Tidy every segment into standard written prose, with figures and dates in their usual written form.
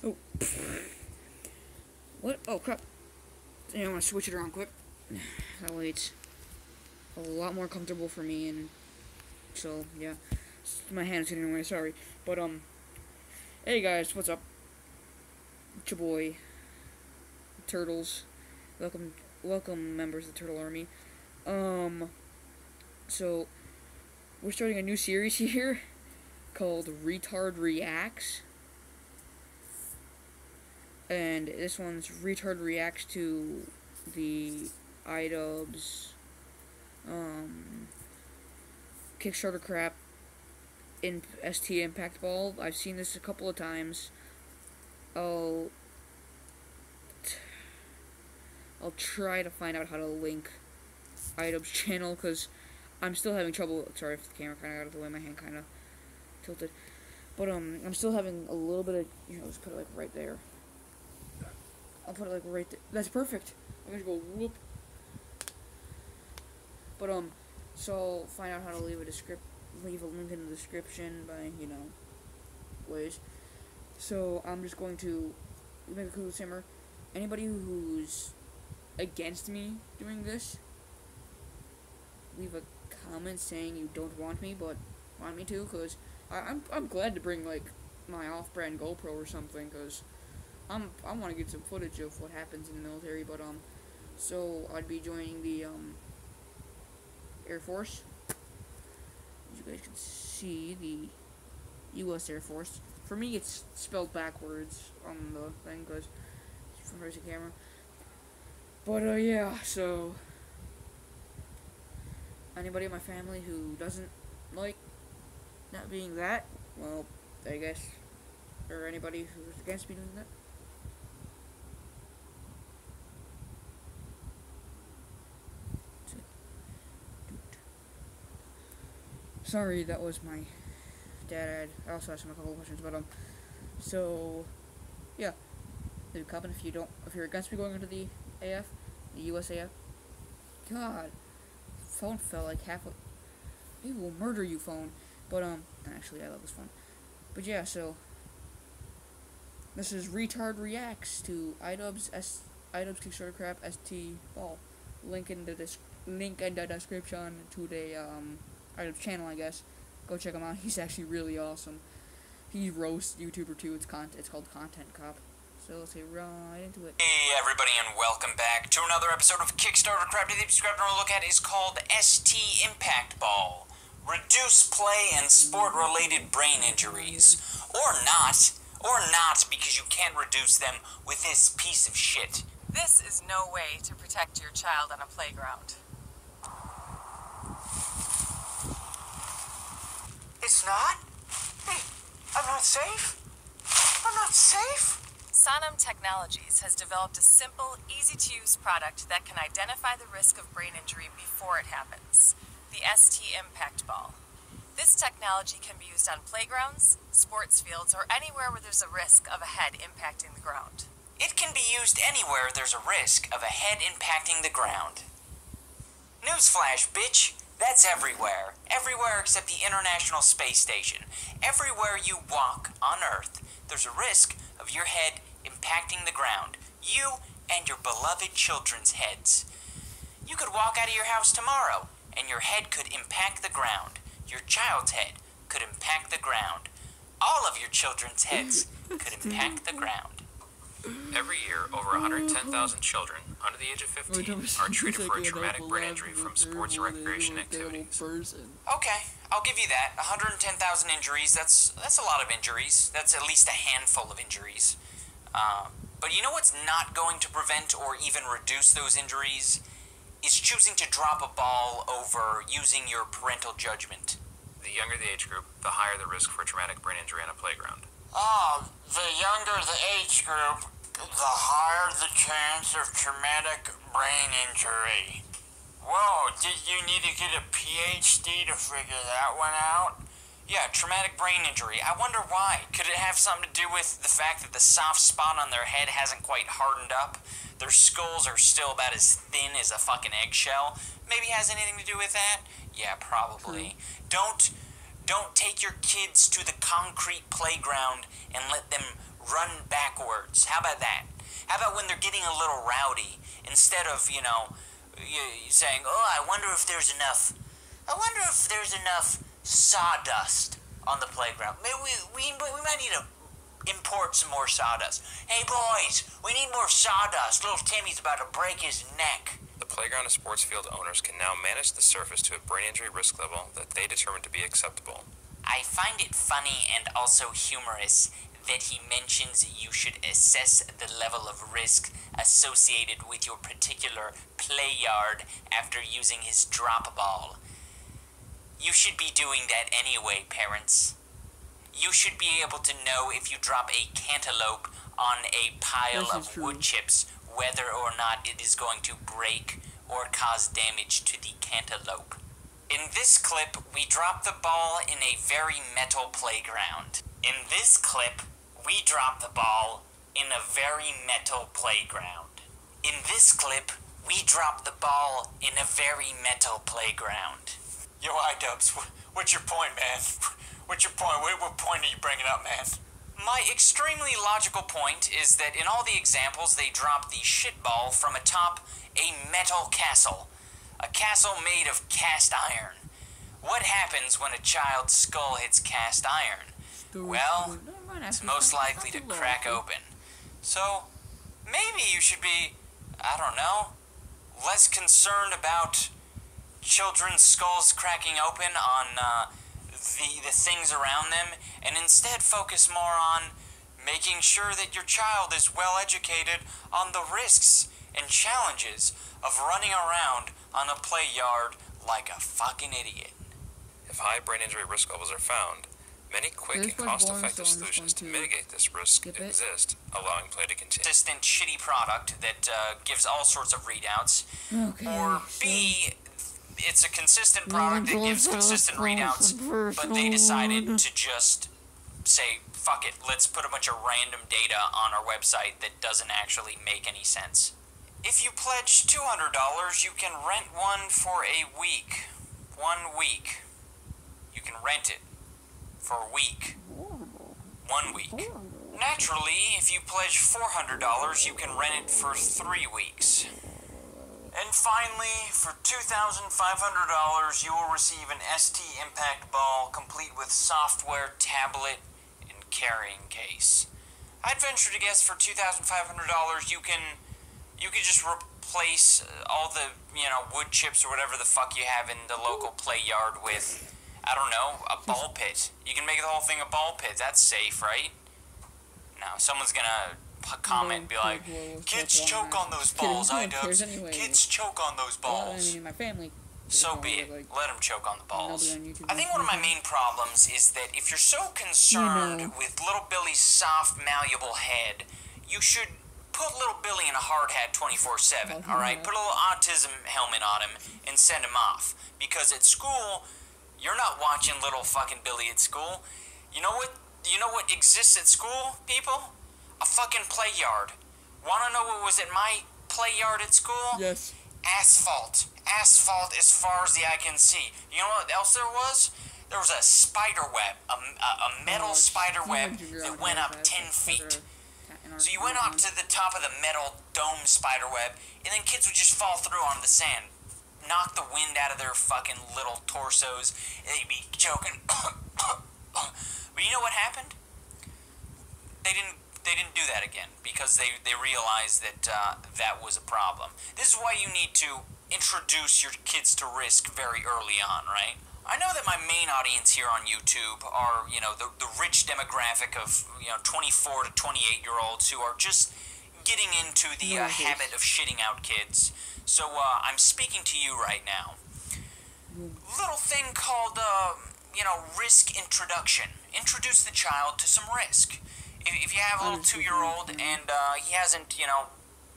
Oh. What? Oh, crap. I want to switch it around quick. That way it's a lot more comfortable for me, and so, yeah. My hand's getting away, sorry. But, hey guys, what's up? It's your boy, Turtles. Welcome, members of the Turtle Army. So, we're starting a new series here called Retard Reacts. And this one's Retard Reacts to the IdubbbzTV Kickstarter crap in ST Impact Ball. I've seen this a couple of times. I'll try to find out how to link Idubbbz's channel, because I'm still having trouble. Sorry if the camera kind of got out of the way, my hand kind of tilted. But I'm still having a little bit of, let's put it like right there. I'll put it like right there. That's perfect. I'm gonna go whoop. But so I'll find out how to leave a link in the description by, ways. So I'm just going to make a cool simmer. Anybody who's against me doing this, leave a comment saying you don't want me, but want me to, because I'm glad to bring like my off-brand GoPro or something, because I want to get some footage of what happens in the military. But so I'd be joining the Air Force. As you guys can see, the U.S. Air Force. For me, it's spelled backwards on the thing, because it's from the camera. But yeah, so anybody in my family who doesn't like not being that, well, I guess, or anybody who's against me doing that. Sorry, that was my dad. I also asked him a couple of questions, but so yeah, leave a comment if you're against me going into the AF, the USAF. God, phone fell like half a. Maybe we'll murder you, phone. But actually, I love this phone. But yeah, so this is Retard Reacts to IdubbbzTV Kickstarter crap ST Ball. Link in the description to the IdubbbzTV channel, I guess. Go check him out. He's actually really awesome. He roasts YouTuber too. It's called Content Cop. So let's get right into it. Hey everybody, and welcome back to another episode of Kickstarter crap. Today, the subscriber we'll look at is called ST Impact Ball. Reduce play and sport-related brain injuries, or not because you can't reduce them with this piece of shit. This is no way to protect your child on a playground. It's not? Hey, I'm not safe? I'm not safe? Sonam Technologies has developed a simple, easy-to-use product that can identify the risk of brain injury before it happens. The ST Impact Ball. This technology can be used on playgrounds, sports fields, or anywhere where there's a risk of a head impacting the ground. It can be used anywhere there's a risk of a head impacting the ground. Newsflash, bitch! That's everywhere. Everywhere except the International Space Station. Everywhere you walk on Earth, there's a risk of your head impacting the ground. You and your beloved children's heads. You could walk out of your house tomorrow, and your head could impact the ground. Your child's head could impact the ground. All of your children's heads could impact the ground. Every year, over 110,000 children under the age of 15 are treated for a traumatic brain injury from sports or recreation activities. Okay, I'll give you that. 110,000 injuries, that's a lot of injuries. That's at least a handful of injuries. But you know what's not going to prevent or even reduce those injuries? Is choosing to drop a ball over using your parental judgment. The younger the age group, the higher the risk for traumatic brain injury on a playground. Oh, the younger the age group, the higher the chance of traumatic brain injury. Whoa, did you need to get a PhD to figure that one out? Yeah, traumatic brain injury. I wonder why. Could it have something to do with the fact that the soft spot on their head hasn't quite hardened up? Their skulls are still about as thin as a fucking eggshell. Maybe it has anything to do with that? Yeah, probably. Don't take your kids to the concrete playground and let them run backwards. How about that? How about when they're getting a little rowdy, instead of, you saying, oh, I wonder if there's enough sawdust on the playground. Maybe we might need to import some more sawdust. Hey, boys, we need more sawdust. Little Timmy's about to break his neck. The playground and sports field owners can now manage the surface to a brain injury risk level that they determine to be acceptable. I find it funny and also humorous that he mentions you should assess the level of risk associated with your particular play yard after using his drop ball. You should be doing that anyway, parents. You should be able to know if you drop a cantaloupe on a pile of wood chips, whether or not it is going to break or cause damage to the cantaloupe. In this clip, we drop the ball in a very metal playground. In this clip, we drop the ball in a very metal playground. In this clip, we drop the ball in a very metal playground. Yo, Idubbz, what's your point, man? What's your point? What point are you bringing up, man? My extremely logical point is that in all the examples, they drop the shit ball from atop a metal castle. A castle made of cast iron. What happens when a child's skull hits cast iron? Well, it's most likely to crack open. So, maybe you should be, I don't know, less concerned about children's skulls cracking open on the things around them, and instead focus more on making sure that your child is well educated on the risks and challenges of running around on a play yard like a fucking idiot. If high brain injury risk levels are found, many quick and cost-effective solutions to mitigate this risk exist, allowing play to continue. Consistent shitty product that gives all sorts of readouts, or B, it's a consistent product that gives consistent readouts, but they decided to just say, fuck it, let's put a bunch of random data on our website that doesn't actually make any sense. If you pledge $200, you can rent one for a week. 1 week. You can rent it for a week. 1 week. Naturally, if you pledge $400, you can rent it for 3 weeks. And finally, for $2,500, you will receive an ST Impact Ball complete with software, tablet, and carrying case. I'd venture to guess for $2,500, you could just replace all the, wood chips or whatever the fuck you have in the local play yard with, I don't know, a ball pit. You can make the whole thing a ball pit. That's safe, right? Now, someone's gonna comment and be like, kids choke on those balls, Idubbz. Kids choke on those balls. My family. So be it. Let them choke on the balls. I think one of my main problems is that if you're so concerned with little Billy's soft, malleable head, you should put little Billy in a hard hat 24/7, alright? Put a little autism helmet on him and send him off. Because at school, you're not watching little fucking Billy at school. You know what exists at school, people? A fucking play yard. Wanna know what was at my play yard at school? Yes. Asphalt. Asphalt as far as the eye can see. You know what else there was? There was a spider web. A metal spider web that went up 10 feet. So you went up to the top of the metal dome spider web, and then kids would just fall through onto the sand. Knock the wind out of their fucking little torsos, and they'd be choking. But you know what happened? They didn't do that again, because they realized that that was a problem. This is why you need to introduce your kids to risk very early on, right? I know that my main audience here on YouTube are, the rich demographic of, 24 to 28-year-olds who are just getting into the habit of shitting out kids. So, I'm speaking to you right now. Little thing called, risk introduction. Introduce the child to some risk. If you have a little 2-year-old and he hasn't,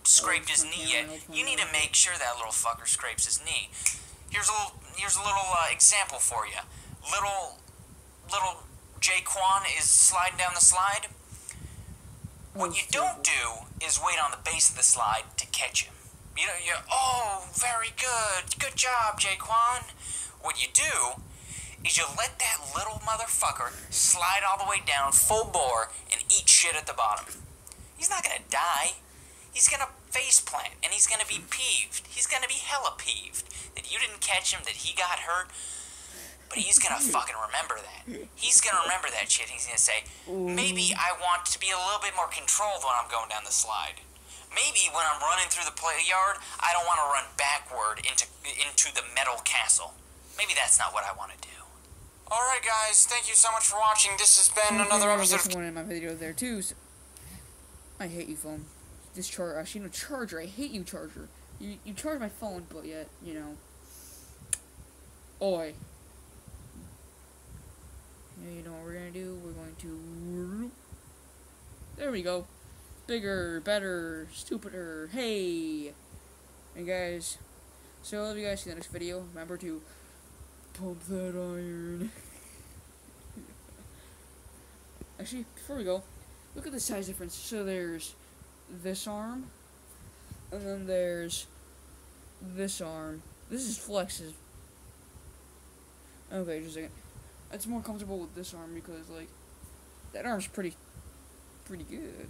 scraped his knee yet, you need to make sure that little fucker scrapes his knee. Here's a little example for you. Little Jaquan is sliding down the slide. What you don't do is wait on the base of the slide to catch him. Oh, very good. Good job, Jaquan. What you do is you let that little motherfucker slide all the way down full bore and eat shit at the bottom. He's not gonna die. He's gonna faceplant, and he's gonna be peeved. He's gonna be hella peeved that you didn't catch him, that he got hurt. But he's gonna fucking remember that. He's gonna remember that shit. He's gonna say, maybe I want to be a little bit more controlled when I'm going down the slide. Maybe when I'm running through the play yard, I don't want to run backward into the metal castle. Maybe that's not what I want to do. Alright guys, thank you so much for watching. This has been another episode of... one in my video there too. So I hate you, phone. This charger, actually, no, charger. I hate you, charger. You charge my phone, but yet, you know. Oi. You know what we're gonna do? We're going to... There we go. Bigger, better, stupider. Hey! And guys, so I love you guys. See you in the next video. Remember to pump that iron. Actually, before we go, look at the size difference. So there's this arm, and then there's this arm. This is flexes. Okay, just a second. It's more comfortable with this arm because, like, that arm's pretty good.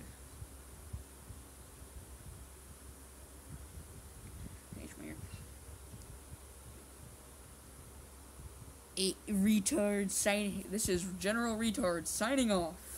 A retard signing. This is General Retard signing off.